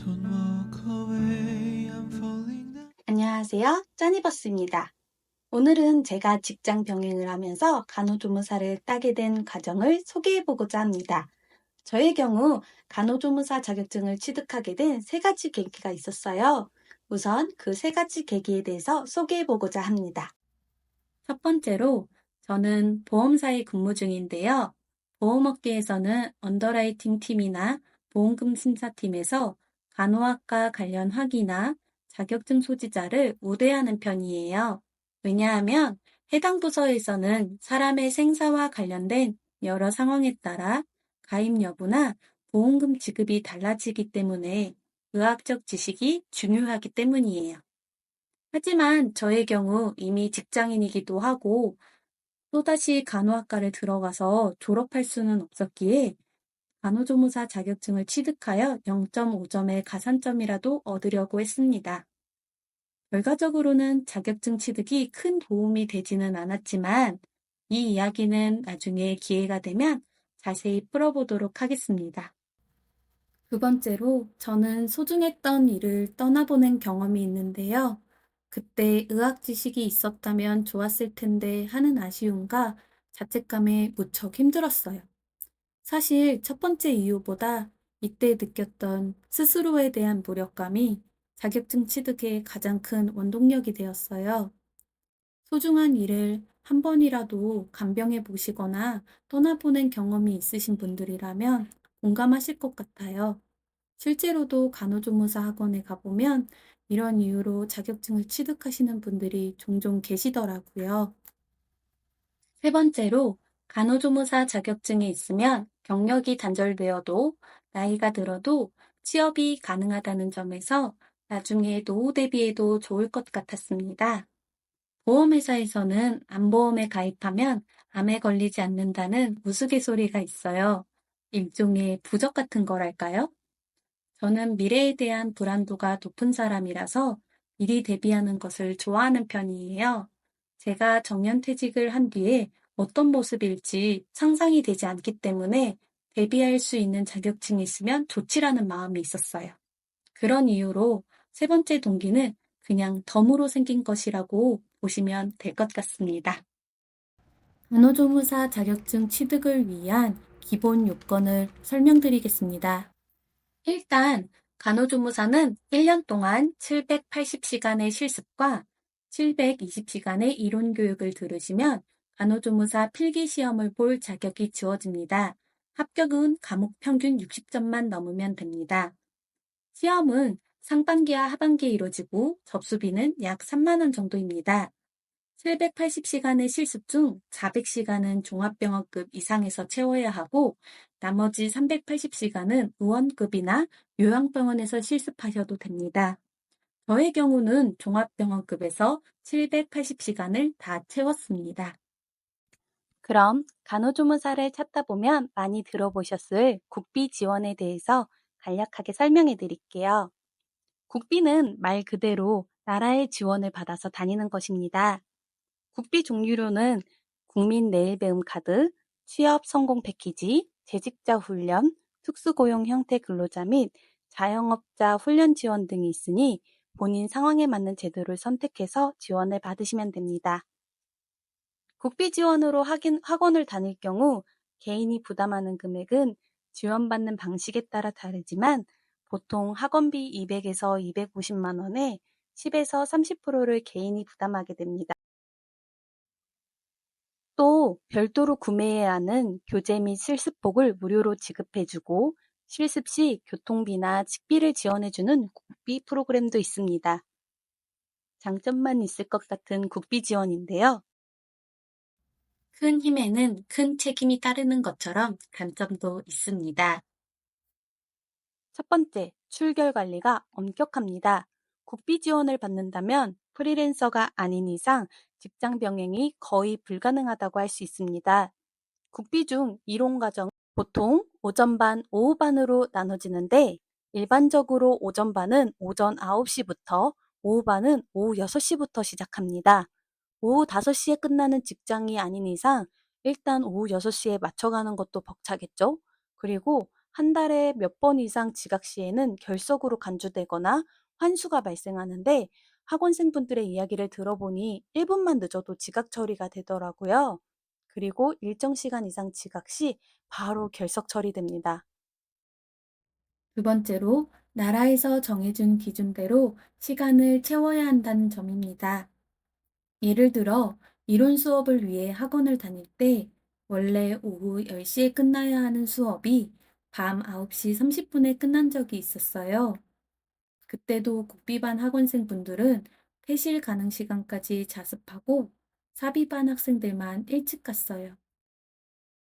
Don't walk away, I'm falling down. 안녕하세요. 써니버스입니다. 오늘은 제가 직장 병행을 하면서 간호조무사를 따게 된 과정을 소개해보고자 합니다. 저의 경우 간호조무사 자격증을 취득하게 된 세 가지 계기가 있었어요. 우선 그 세 가지 계기에 대해서 소개해보고자 합니다. 첫 번째로 저는 보험사에 근무 중인데요. 보험업계에서는 언더라이팅 팀이나 보험금 심사팀에서 간호학과 관련 학위나 자격증 소지자를 우대하는 편이에요. 왜냐하면 해당 부서에서는 사람의 생사와 관련된 여러 상황에 따라 가입 여부나 보험금 지급이 달라지기 때문에 의학적 지식이 중요하기 때문이에요. 하지만 저의 경우 이미 직장인이기도 하고 또다시 간호학과를 들어가서 졸업할 수는 없었기에 간호조무사 자격증을 취득하여 0.5점의 가산점이라도 얻으려고 했습니다. 결과적으로는 자격증 취득이 큰 도움이 되지는 않았지만 이 이야기는 나중에 기회가 되면 자세히 풀어보도록 하겠습니다. 두 번째로 저는 소중했던 일을 떠나보낸 경험이 있는데요. 그때 의학 지식이 있었다면 좋았을 텐데 하는 아쉬움과 자책감에 무척 힘들었어요. 사실 첫 번째 이유보다 이때 느꼈던 스스로에 대한 무력감이 자격증 취득의 가장 큰 원동력이 되었어요. 소중한 일을 한 번이라도 간병해 보시거나 떠나보낸 경험이 있으신 분들이라면 공감하실 것 같아요. 실제로도 간호조무사 학원에 가보면 이런 이유로 자격증을 취득하시는 분들이 종종 계시더라고요. 세 번째로 간호조무사 자격증이 있으면 경력이 단절되어도 나이가 들어도 취업이 가능하다는 점에서 나중에 노후 대비에도 좋을 것 같았습니다. 보험회사에서는 암보험에 가입하면 암에 걸리지 않는다는 우스갯소리가 있어요. 일종의 부적 같은 거랄까요? 저는 미래에 대한 불안도가 높은 사람이라서 미리 대비하는 것을 좋아하는 편이에요. 제가 정년퇴직을 한 뒤에 어떤 모습일지 상상이 되지 않기 때문에 대비할 수 있는 자격증이 있으면 좋지라는 마음이 있었어요. 그런 이유로 세 번째 동기는 그냥 덤으로 생긴 것이라고 보시면 될 것 같습니다. 간호조무사 자격증 취득을 위한 기본 요건을 설명드리겠습니다. 일단 간호조무사는 1년 동안 780시간의 실습과 720시간의 이론 교육을 들으시면 간호조무사 필기시험을 볼 자격이 주어집니다. 합격은 과목 평균 60점만 넘으면 됩니다. 시험은 상반기와 하반기에 이루어지고 접수비는 약 3만 원 정도입니다. 780시간의 실습 중 400시간은 종합병원급 이상에서 채워야 하고 나머지 380시간은 의원급이나 요양병원에서 실습하셔도 됩니다. 저의 경우는 종합병원급에서 780시간을 다 채웠습니다. 그럼 간호조무사를 찾다 보면 많이 들어보셨을 국비 지원에 대해서 간략하게 설명해 드릴게요. 국비는 말 그대로 나라의 지원을 받아서 다니는 것입니다. 국비 종류로는 국민 내일배움 카드, 취업 성공 패키지, 재직자 훈련, 특수고용 형태 근로자 및 자영업자 훈련 지원 등이 있으니 본인 상황에 맞는 제도를 선택해서 지원을 받으시면 됩니다. 국비 지원으로 학원을 다닐 경우 개인이 부담하는 금액은 지원받는 방식에 따라 다르지만 보통 학원비 200에서 250만 원에 10에서 30%를 개인이 부담하게 됩니다. 또 별도로 구매해야 하는 교재 및 실습복을 무료로 지급해주고 실습 시 교통비나 식비를 지원해주는 국비 프로그램도 있습니다. 장점만 있을 것 같은 국비 지원인데요. 큰 힘에는 큰 책임이 따르는 것처럼 단점도 있습니다. 첫 번째, 출결 관리가 엄격합니다. 국비 지원을 받는다면 프리랜서가 아닌 이상 직장 병행이 거의 불가능하다고 할 수 있습니다. 국비 중 이론 과정 보통 오전반, 오후반으로 나눠지는데 일반적으로 오전반은 오전 9시부터 오후반은 오후 6시부터 시작합니다. 오후 5시에 끝나는 직장이 아닌 이상 일단 오후 6시에 맞춰가는 것도 벅차겠죠? 그리고 한 달에 몇 번 이상 지각 시에는 결석으로 간주되거나 환수가 발생하는데 학원생분들의 이야기를 들어보니 1분만 늦어도 지각 처리가 되더라고요. 그리고 일정 시간 이상 지각 시 바로 결석 처리됩니다. 두 번째로 나라에서 정해준 기준대로 시간을 채워야 한다는 점입니다. 예를 들어 이론 수업을 위해 학원을 다닐 때 원래 오후 10시에 끝나야 하는 수업이 밤 9시 30분에 끝난 적이 있었어요. 그때도 국비반 학원생분들은 퇴실 가능 시간까지 자습하고 사비반 학생들만 일찍 갔어요.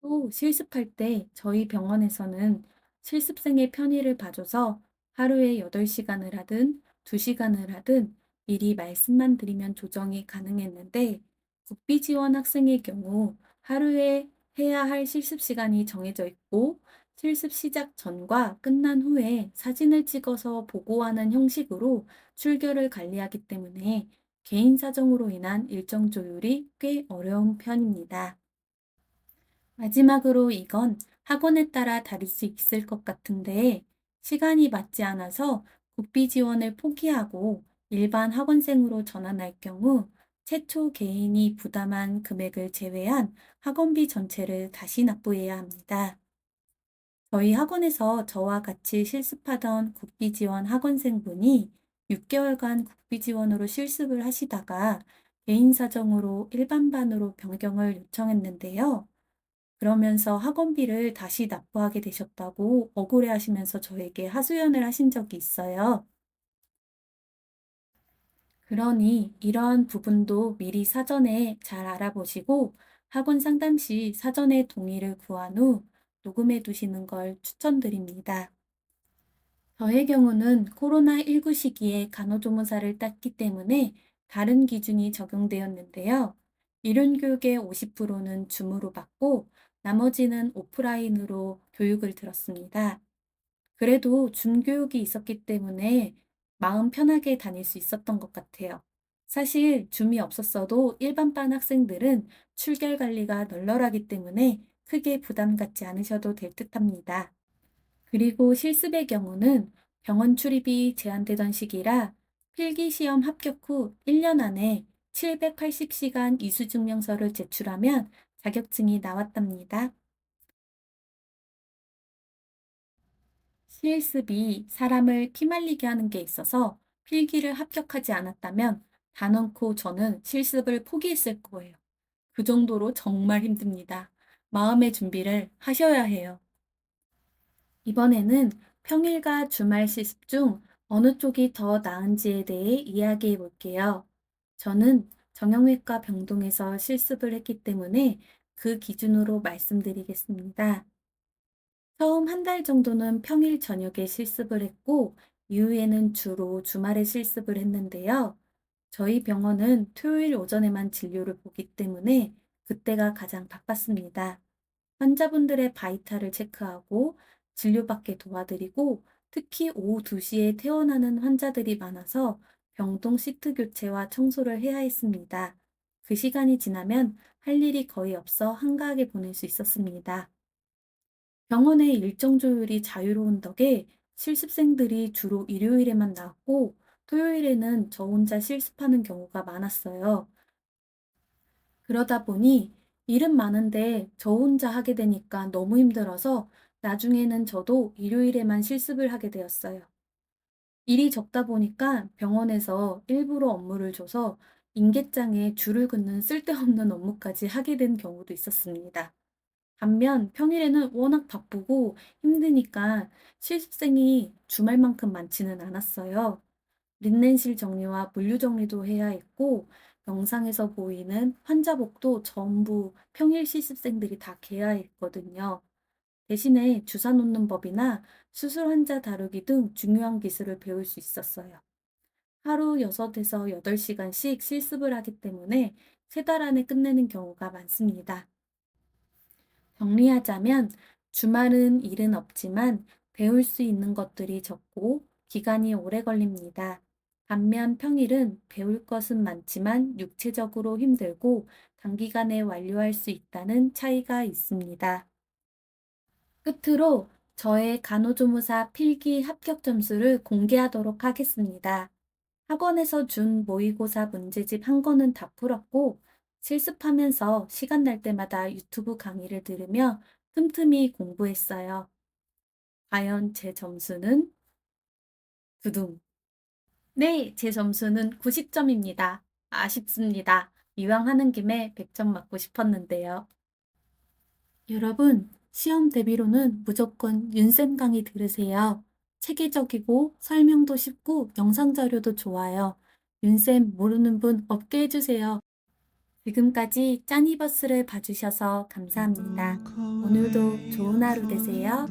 또 실습할 때 저희 병원에서는 실습생의 편의를 봐줘서 하루에 8시간을 하든 2시간을 하든 미리 말씀만 드리면 조정이 가능했는데 국비 지원 학생의 경우 하루에 해야 할 실습 시간이 정해져 있고 실습 시작 전과 끝난 후에 사진을 찍어서 보고하는 형식으로 출결을 관리하기 때문에 개인 사정으로 인한 일정 조율이 꽤 어려운 편입니다. 마지막으로 이건 학원에 따라 다를 수 있을 것 같은데 시간이 맞지 않아서 국비 지원을 포기하고 일반 학원생으로 전환할 경우 최초 개인이 부담한 금액을 제외한 학원비 전체를 다시 납부해야 합니다. 저희 학원에서 저와 같이 실습하던 국비 지원 학원생분이 6개월간 국비 지원으로 실습을 하시다가 개인 사정으로 일반반으로 변경을 요청했는데요. 그러면서 학원비를 다시 납부하게 되셨다고 억울해하시면서 저에게 하소연을 하신 적이 있어요. 그러니 이러한 부분도 미리 사전에 잘 알아보시고 학원 상담 시 사전에 동의를 구한 후 녹음해 두시는 걸 추천드립니다. 저의 경우는 코로나19 시기에 간호조무사를 땄기 때문에 다른 기준이 적용되었는데요. 이론교육의 50%는 줌으로 받고 나머지는 오프라인으로 교육을 들었습니다. 그래도 줌 교육이 있었기 때문에 마음 편하게 다닐 수 있었던 것 같아요. 사실 줌이 없었어도 일반반 학생들은 출결 관리가 널널하기 때문에 크게 부담 갖지 않으셔도 될 듯합니다. 그리고 실습의 경우는 병원 출입이 제한되던 시기라 필기 시험 합격 후 1년 안에 780시간 이수 증명서를 제출하면 자격증이 나왔답니다. 실습이 사람을 피말리게 하는 게 있어서 필기를 합격하지 않았다면 단언코 저는 실습을 포기했을 거예요. 그 정도로 정말 힘듭니다. 마음의 준비를 하셔야 해요. 이번에는 평일과 주말 실습 중 어느 쪽이 더 나은지에 대해 이야기해 볼게요. 저는 정형외과 병동에서 실습을 했기 때문에 그 기준으로 말씀드리겠습니다. 처음 한 달 정도는 평일 저녁에 실습을 했고, 이후에는 주로 주말에 실습을 했는데요. 저희 병원은 토요일 오전에만 진료를 보기 때문에 그때가 가장 바빴습니다. 환자분들의 바이탈을 체크하고 진료받게 도와드리고 특히 오후 2시에 퇴원하는 환자들이 많아서 병동 시트 교체와 청소를 해야 했습니다. 그 시간이 지나면 할 일이 거의 없어 한가하게 보낼 수 있었습니다. 병원의 일정 조율이 자유로운 덕에 실습생들이 주로 일요일에만 나왔고 토요일에는 저 혼자 실습하는 경우가 많았어요. 그러다 보니 일은 많은데 저 혼자 하게 되니까 너무 힘들어서 나중에는 저도 일요일에만 실습을 하게 되었어요. 일이 적다 보니까 병원에서 일부러 업무를 줘서 인계장에 줄을 긋는 쓸데없는 업무까지 하게 된 경우도 있었습니다. 반면 평일에는 워낙 바쁘고 힘드니까 실습생이 주말만큼 많지는 않았어요. 린넨실 정리와 물류 정리도 해야 했고, 영상에서 보이는 환자복도 전부 평일 실습생들이 다 개야했거든요. 대신에 주사 놓는 법이나 수술 환자 다루기 등 중요한 기술을 배울 수 있었어요. 하루 6에서 8시간씩 실습을 하기 때문에 3달 안에 끝내는 경우가 많습니다. 정리하자면 주말은 일은 없지만 배울 수 있는 것들이 적고 기간이 오래 걸립니다. 반면 평일은 배울 것은 많지만 육체적으로 힘들고 단기간에 완료할 수 있다는 차이가 있습니다. 끝으로 저의 간호조무사 필기 합격 점수를 공개하도록 하겠습니다. 학원에서 준 모의고사 문제집 한 권은 다 풀었고, 실습하면서 시간 날 때마다 유튜브 강의를 들으며 틈틈이 공부했어요. 과연 제 점수는? 두둥. 네, 제 점수는 90점입니다. 아쉽습니다. 이왕 하는 김에 100점 맞고 싶었는데요. 여러분, 시험 대비로는 무조건 윤쌤 강의 들으세요. 체계적이고 설명도 쉽고 영상 자료도 좋아요. 윤쌤 모르는 분 없게 해주세요. 지금까지 짜니버스를 봐주셔서 감사합니다. 오늘도 좋은 하루 되세요.